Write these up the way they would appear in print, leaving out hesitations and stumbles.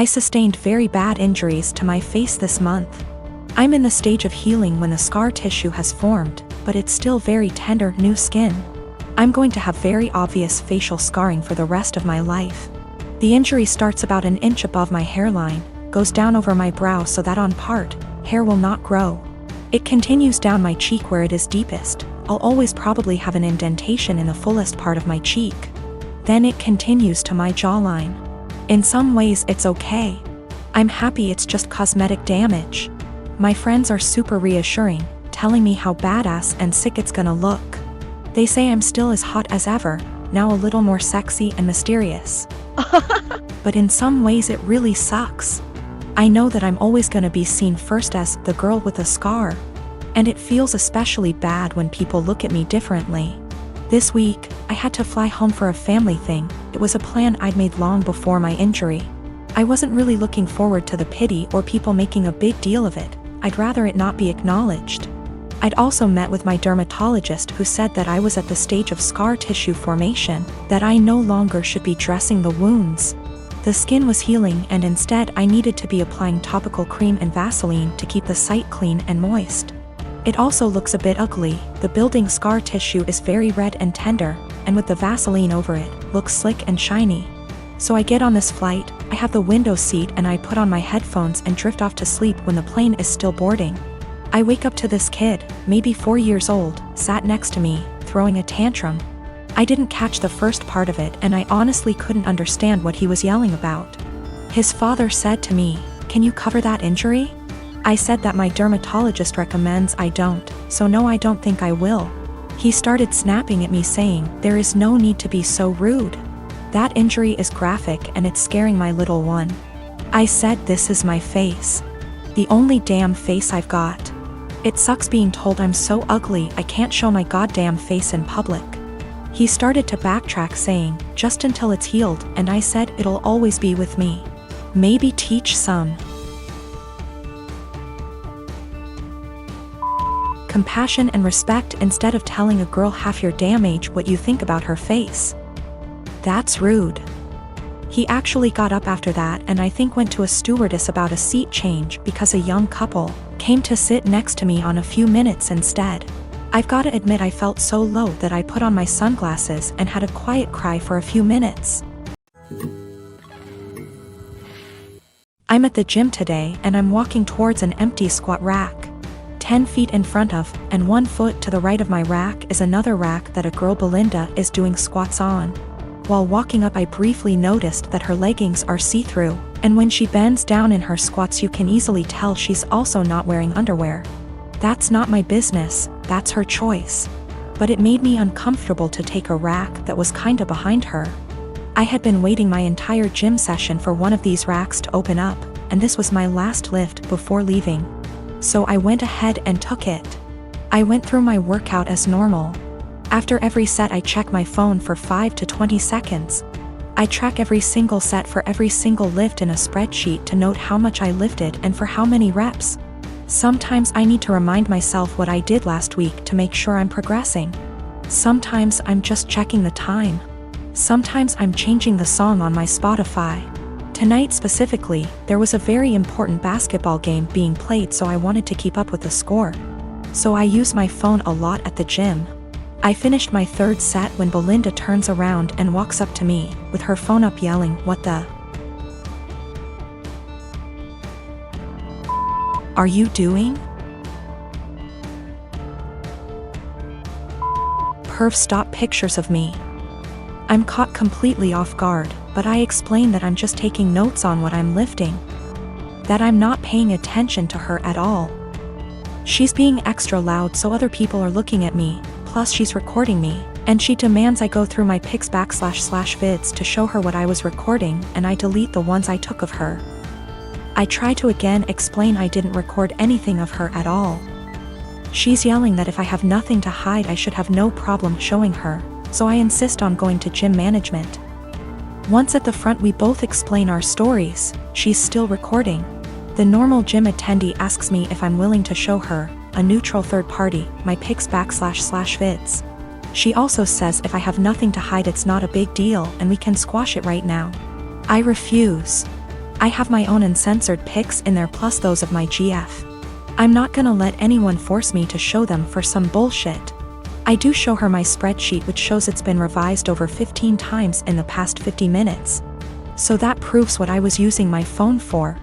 I sustained very bad injuries to my face this month. I'm in the stage of healing when the scar tissue has formed, but it's still very tender new skin. I'm going to have very obvious facial scarring for the rest of my life. The injury starts about an inch above my hairline, goes down over my brow so that on part, hair will not grow. It continues down my cheek where it is deepest. I'll always probably have an indentation in the fullest part of my cheek. Then it continues to my jawline. In some ways it's okay. I'm happy it's just cosmetic damage. My friends are super reassuring, telling me how badass and sick it's gonna look. They say I'm still as hot as ever, now a little more sexy and mysterious. But in some ways it really sucks. I know that I'm always gonna be seen first as the girl with a scar. And it feels especially bad when people look at me differently. This week, I had to fly home for a family thing. It was a plan I'd made long before my injury. I wasn't really looking forward to the pity or people making a big deal of it. I'd rather it not be acknowledged. I'd also met with my dermatologist who said that I was at the stage of scar tissue formation, that I no longer should be dressing the wounds. The skin was healing and instead I needed to be applying topical cream and Vaseline to keep the site clean and moist. It also looks a bit ugly. The building scar tissue is very red and tender, and with the Vaseline over it, looks slick and shiny. So I get on this flight, I have the window seat and I put on my headphones and drift off to sleep when the plane is still boarding. I wake up to this kid, maybe 4 years old, sat next to me, throwing a tantrum. I didn't catch the first part of it and I honestly couldn't understand what he was yelling about. His father said to me, "Can you cover that injury?" I said that my dermatologist recommends I don't, so no, I don't think I will. He started snapping at me saying, "There is no need to be so rude. That injury is graphic and it's scaring my little one." I said, "This is my face. The only damn face I've got. It sucks being told I'm so ugly I can't show my goddamn face in public." He started to backtrack saying, "Just until it's healed," and I said, "It'll always be with me. Maybe teach some compassion and respect instead of telling a girl half your damn age what you think about her face. That's rude." He actually got up after that and I think went to a stewardess about a seat change because a young couple came to sit next to me on a few minutes instead. I've gotta admit I felt so low that I put on my sunglasses and had a quiet cry for a few minutes. I'm at the gym today and I'm walking towards an empty squat rack. 10 feet in front of, and 1 foot to the right of my rack is another rack that a girl Belinda is doing squats on. While walking up I briefly noticed that her leggings are see-through, and when she bends down in her squats you can easily tell she's also not wearing underwear. That's not my business, that's her choice. But it made me uncomfortable to take a rack that was kinda behind her. I had been waiting my entire gym session for one of these racks to open up, and this was my last lift before leaving. So I went ahead and took it. I went through my workout as normal. After every set I check my phone for 5 to 20 seconds. I track every single set for every single lift in a spreadsheet to note how much I lifted and for how many reps. Sometimes I need to remind myself what I did last week to make sure I'm progressing. Sometimes I'm just checking the time. Sometimes I'm changing the song on my Spotify. Tonight specifically, there was a very important basketball game being played so I wanted to keep up with the score. So I use my phone a lot at the gym. I finished my 3rd set when Belinda turns around and walks up to me, with her phone up yelling, "What the are you doing?" Perv stop pictures of me. I'm caught completely off guard, but I explain that I'm just taking notes on what I'm lifting. That I'm not paying attention to her at all. She's being extra loud so other people are looking at me, plus she's recording me, and she demands I go through my pics /vids to show her what I was recording and I delete the ones I took of her. I try to again explain I didn't record anything of her at all. She's yelling that if I have nothing to hide I should have no problem showing her, so I insist on going to gym management. Once at the front we both explain our stories. She's still recording. The normal gym attendee asks me if I'm willing to show her, a neutral third party, my pics /vids. She also says if I have nothing to hide it's not a big deal and we can squash it right now. I refuse. I have my own uncensored pics in there plus those of my GF. I'm not gonna let anyone force me to show them for some bullshit. I do show her my spreadsheet, which shows it's been revised over 15 times in the past 50 minutes. So that proves what I was using my phone for.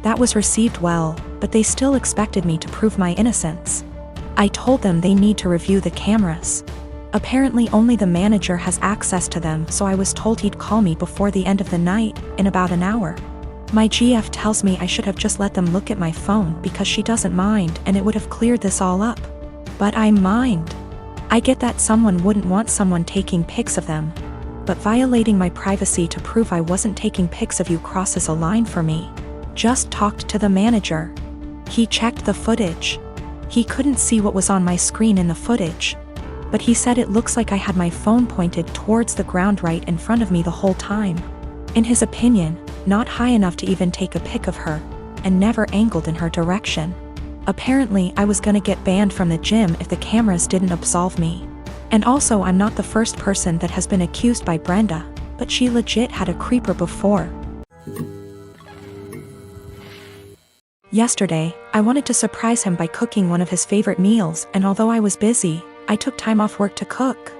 That was received well, but they still expected me to prove my innocence. I told them they need to review the cameras. Apparently only the manager has access to them, so I was told he'd call me before the end of the night, in about an hour. My GF tells me I should have just let them look at my phone because she doesn't mind and it would have cleared this all up. But I mind. I get that someone wouldn't want someone taking pics of them. But violating my privacy to prove I wasn't taking pics of you crosses a line for me. Just talked to the manager. He checked the footage. He couldn't see what was on my screen in the footage. But he said it looks like I had my phone pointed towards the ground right in front of me the whole time. In his opinion, not high enough to even take a pic of her, and never angled in her direction. Apparently I was gonna get banned from the gym if the cameras didn't absolve me. And also I'm not the first person that has been accused by Brenda, but she legit had a creeper before. Yesterday, I wanted to surprise him by cooking one of his favorite meals, and although I was busy, I took time off work to cook.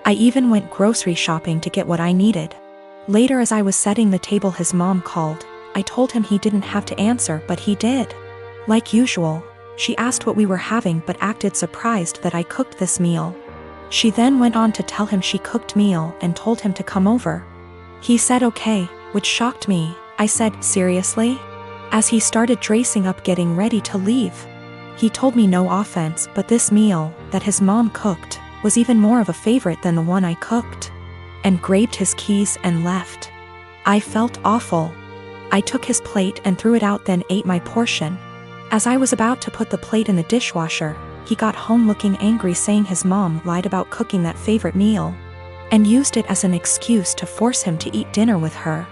I even went grocery shopping to get what I needed. Later, as I was setting the table, his mom called. I told him he didn't have to answer, but he did. Like usual, she asked what we were having but acted surprised that I cooked this meal. She then went on to tell him she cooked meal and told him to come over. He said okay, which shocked me. I said, seriously? As he started dressing up getting ready to leave. He told me no offense, but this meal, that his mom cooked, was even more of a favorite than the one I cooked. And grabbed his keys and left. I felt awful. I took his plate and threw it out, then ate my portion. As I was about to put the plate in the dishwasher, he got home looking angry, saying his mom lied about cooking that favorite meal, and used it as an excuse to force him to eat dinner with her.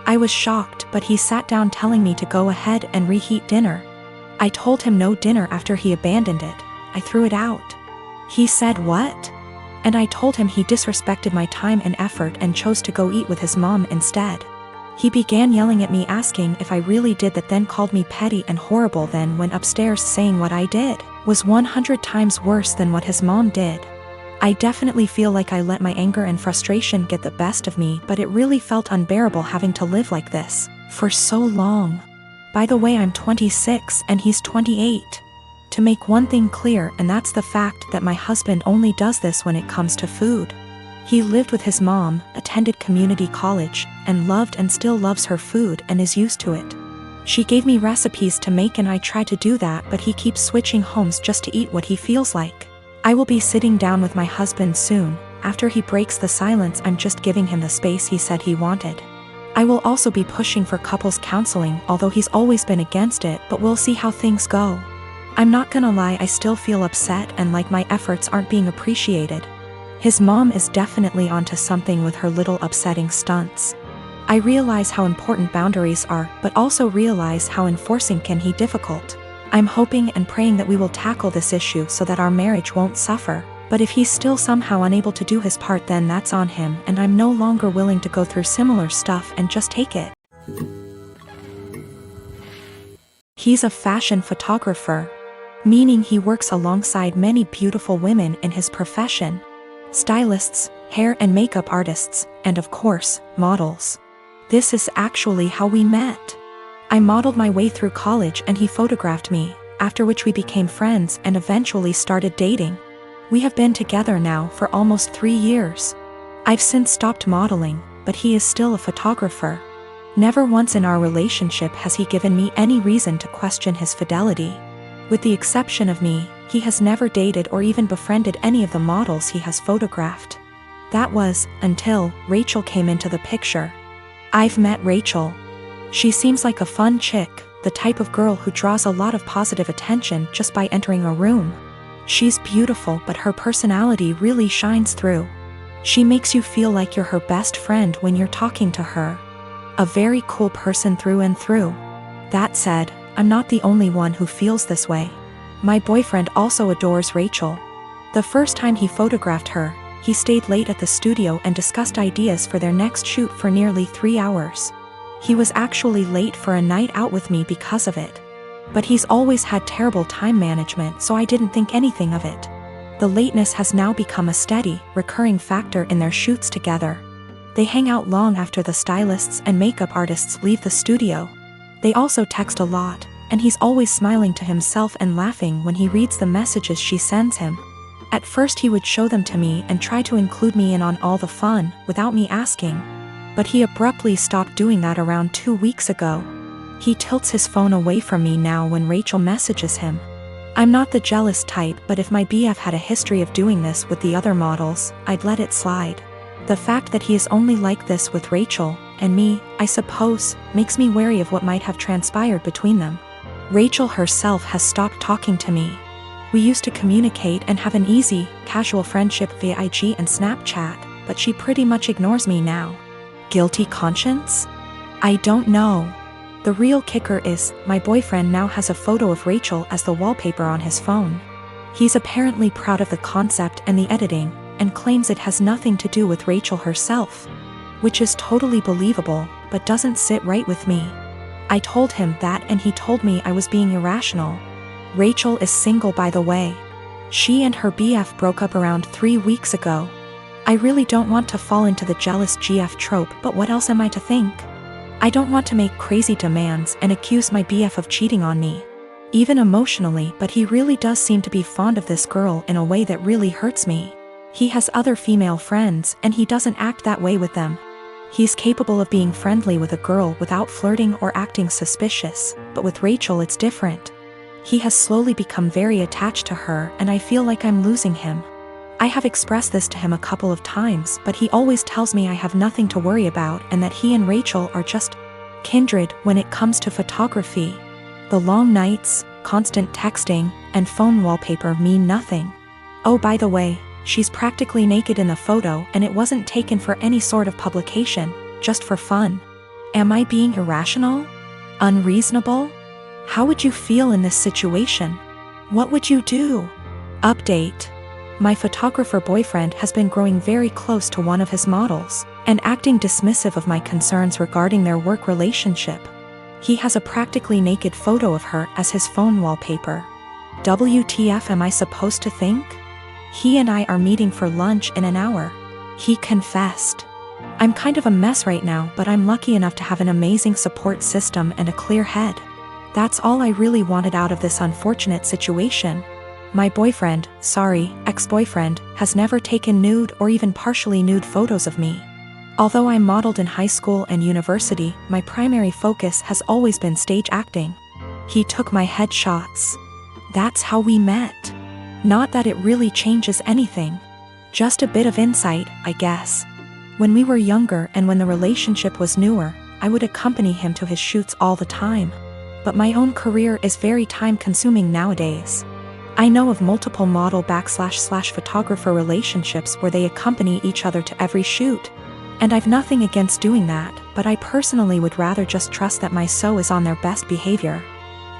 I was shocked, but he sat down telling me to go ahead and reheat dinner. I told him no dinner after he abandoned it. I threw it out. He said what? And I told him he disrespected my time and effort and chose to go eat with his mom instead. He began yelling at me, asking if I really did that, then called me petty and horrible, then went upstairs saying what I did was 100 times worse than what his mom did. I definitely feel like I let my anger and frustration get the best of me, but it really felt unbearable having to live like this for so long. By the way, I'm 26 and he's 28. To make one thing clear, and that's the fact that my husband only does this when it comes to food. He lived with his mom, attended community college, and loved and still loves her food and is used to it. She gave me recipes to make and I try to do that, but he keeps switching homes just to eat what he feels like. I will be sitting down with my husband soon. After he breaks the silence, I'm just giving him the space he said he wanted. I will also be pushing for couples counseling, although he's always been against it, but we'll see how things go. I'm not gonna lie, I still feel upset and like my efforts aren't being appreciated. His mom is definitely onto something with her little upsetting stunts. I realize how important boundaries are, but also realize how enforcing can be difficult. I'm hoping and praying that we will tackle this issue so that our marriage won't suffer, but if he's still somehow unable to do his part, then that's on him, and I'm no longer willing to go through similar stuff and just take it. He's a fashion photographer, meaning he works alongside many beautiful women in his profession. Stylists, hair and makeup artists, and of course, models. This is actually how we met. I modeled my way through college and he photographed me, after which we became friends and eventually started dating. We have been together now for almost 3 years. I've since stopped modeling, but he is still a photographer. Never once in our relationship has he given me any reason to question his fidelity. With the exception of me, he has never dated or even befriended any of the models he has photographed. That was, until Rachel came into the picture. I've met Rachel. She seems like a fun chick, the type of girl who draws a lot of positive attention just by entering a room. She's beautiful, but her personality really shines through. She makes you feel like you're her best friend when you're talking to her. A very cool person through and through. That said, I'm not the only one who feels this way. My boyfriend also adores Rachel. The first time he photographed her, he stayed late at the studio and discussed ideas for their next shoot for nearly 3 hours. He was actually late for a night out with me because of it. But he's always had terrible time management, so I didn't think anything of it. The lateness has now become a steady, recurring factor in their shoots together. They hang out long after the stylists and makeup artists leave the studio. They also text a lot, and he's always smiling to himself and laughing when he reads the messages she sends him. At first he would show them to me and try to include me in on all the fun, without me asking. But he abruptly stopped doing that around 2 weeks ago. He tilts his phone away from me now when Rachel messages him. I'm not the jealous type, but if my BF had a history of doing this with the other models, I'd let it slide. The fact that he is only like this with Rachel, and me, I suppose, makes me wary of what might have transpired between them. Rachel herself has stopped talking to me. We used to communicate and have an easy, casual friendship via IG and Snapchat, but she pretty much ignores me now. Guilty conscience? I don't know. The real kicker is, my boyfriend now has a photo of Rachel as the wallpaper on his phone. He's apparently proud of the concept and the editing, and claims it has nothing to do with Rachel herself. Which is totally believable, but doesn't sit right with me. I told him that and he told me I was being irrational. Rachel is single, by the way. She and her BF broke up around 3 weeks ago. I really don't want to fall into the jealous GF trope, but what else am I to think? I don't want to make crazy demands and accuse my BF of cheating on me. Even emotionally, but he really does seem to be fond of this girl in a way that really hurts me. He has other female friends and he doesn't act that way with them. He's capable of being friendly with a girl without flirting or acting suspicious, but with Rachel it's different. He has slowly become very attached to her and I feel like I'm losing him. I have expressed this to him a couple of times, but he always tells me I have nothing to worry about and that he and Rachel are just kindred when it comes to photography. The long nights, constant texting, and phone wallpaper mean nothing. Oh, by the way, she's practically naked in the photo and it wasn't taken for any sort of publication, just for fun. Am I being irrational? Unreasonable? How would you feel in this situation? What would you do? Update. My photographer boyfriend has been growing very close to one of his models, and acting dismissive of my concerns regarding their work relationship. He has a practically naked photo of her as his phone wallpaper. WTF am I supposed to think? He and I are meeting for lunch in an hour. He confessed. I'm kind of a mess right now, but I'm lucky enough to have an amazing support system and a clear head. That's all I really wanted out of this unfortunate situation. My boyfriend, ex-boyfriend, has never taken nude or even partially nude photos of me. Although I modeled in high school and university, my primary focus has always been stage acting. He took my headshots. That's how we met. Not that it really changes anything. Just a bit of insight, I guess. When we were younger and when the relationship was newer, I would accompany him to his shoots all the time. But my own career is very time-consuming nowadays. I know of multiple model/photographer relationships where they accompany each other to every shoot. And I've nothing against doing that, but I personally would rather just trust that my SO is on their best behavior.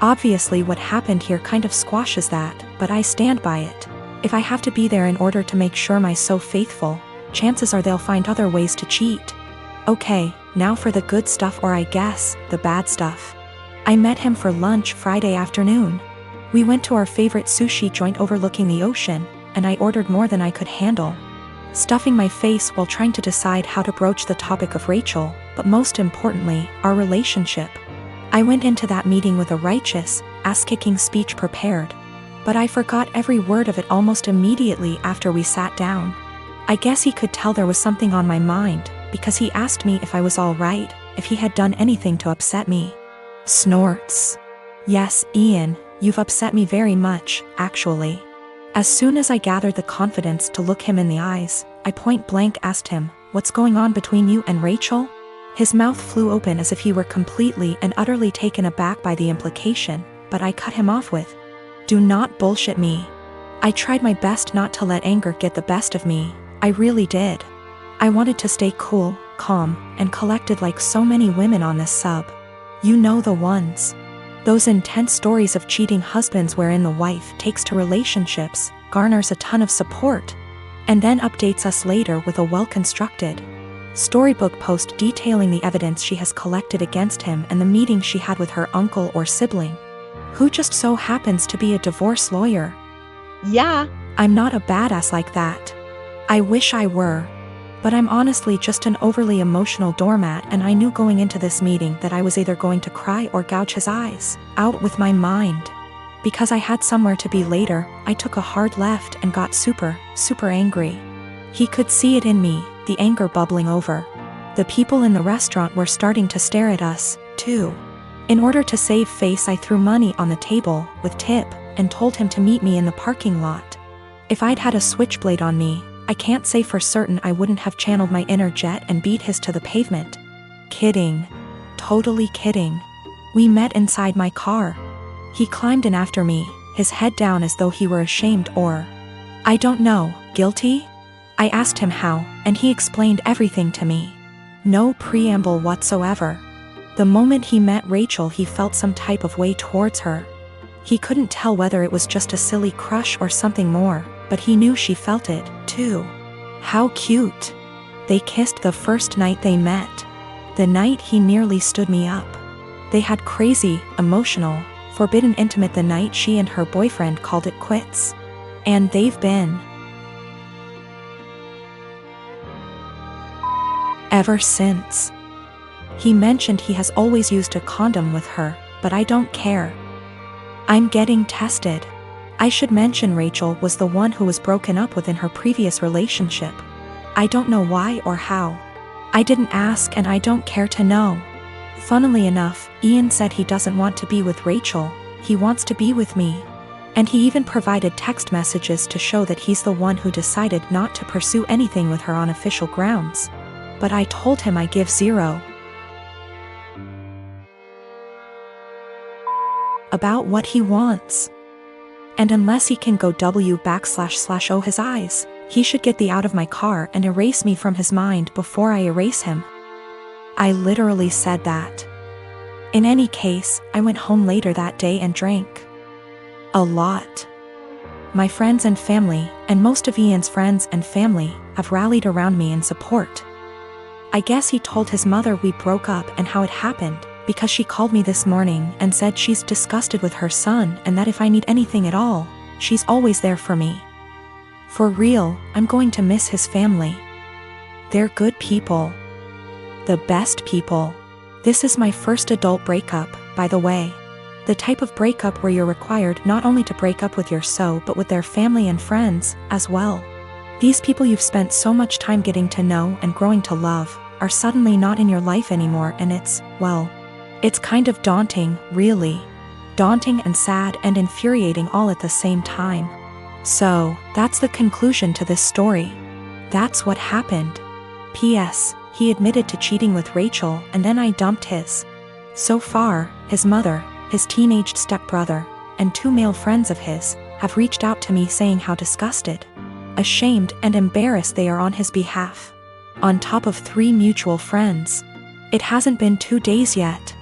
Obviously what happened here kind of squashes that, but I stand by it. If I have to be there in order to make sure my SO faithful, chances are they'll find other ways to cheat. Okay, now for the good stuff, or I guess, the bad stuff. I met him for lunch Friday afternoon. We went to our favorite sushi joint overlooking the ocean, and I ordered more than I could handle, stuffing my face while trying to decide how to broach the topic of Rachel, but most importantly, our relationship. I went into that meeting with a righteous, ass-kicking speech prepared, but I forgot every word of it almost immediately after we sat down. I guess he could tell there was something on my mind, because he asked me if I was all right, if he had done anything to upset me. Snorts. Yes, Ian, you've upset me very much, actually. As soon as I gathered the confidence to look him in the eyes, I point-blank asked him, "What's going on between you and Rachel?" His mouth flew open as if he were completely and utterly taken aback by the implication, but I cut him off with, "Do not bullshit me." I tried my best not to let anger get the best of me, I really did. I wanted to stay cool, calm, and collected like so many women on this sub. You know the ones. Those intense stories of cheating husbands wherein the wife takes to relationships, garners a ton of support, and then updates us later with a well-constructed, Storybook post detailing the evidence she has collected against him and the meeting she had with her uncle or sibling, who just so happens to be a divorce lawyer. Yeah. I'm not a badass like that. I wish I were. But I'm honestly just an overly emotional doormat, and I knew going into this meeting that I was either going to cry or gouge his eyes out with my mind. Because I had somewhere to be later, I took a hard left and got super angry. He could see it in me, the anger bubbling over. The people in the restaurant were starting to stare at us, too. In order to save face, I threw money on the table with tip and told him to meet me in the parking lot. If I'd had a switchblade on me, I can't say for certain I wouldn't have channeled my inner jet and beat his to the pavement. Kidding. Totally kidding. We met inside my car. He climbed in after me, his head down as though he were ashamed or, I don't know, guilty? I asked him how, and he explained everything to me. No preamble whatsoever. The moment he met Rachel, he felt some type of way towards her. He couldn't tell whether it was just a silly crush or something more, but he knew she felt it, too. How cute. They kissed the first night they met. The night he nearly stood me up. They had crazy, emotional, forbidden intimate the night she and her boyfriend called it quits. And they've been ever since. He mentioned he has always used a condom with her, but I don't care. I'm getting tested. I should mention Rachel was the one who was broken up with in her previous relationship. I don't know why or how. I didn't ask and I don't care to know. Funnily enough, Ian said he doesn't want to be with Rachel, he wants to be with me. And he even provided text messages to show that he's the one who decided not to pursue anything with her on official grounds. But I told him I give zero about what he wants. And unless he can go // his eyes, he should get the out of my car and erase me from his mind before I erase him. I literally said that. In any case, I went home later that day and drank a lot. My friends and family, and most of Ian's friends and family, have rallied around me in support. I guess he told his mother we broke up and how it happened, because she called me this morning and said she's disgusted with her son and that if I need anything at all, she's always there for me. For real, I'm going to miss his family. They're good people. The best people. This is my first adult breakup, by the way. The type of breakup where you're required not only to break up with your so but with their family and friends, as well. These people you've spent so much time getting to know and growing to love, are suddenly not in your life anymore, and it's, well, it's kind of daunting, really. Daunting and sad and infuriating all at the same time. So, that's the conclusion to this story. That's what happened. P.S. He admitted to cheating with Rachel and then I dumped his. So far, his mother, his teenaged stepbrother, and 2 male friends of his, have reached out to me saying how disgusted, ashamed and embarrassed they are on his behalf. On top of 3 mutual friends. It hasn't been 2 days yet.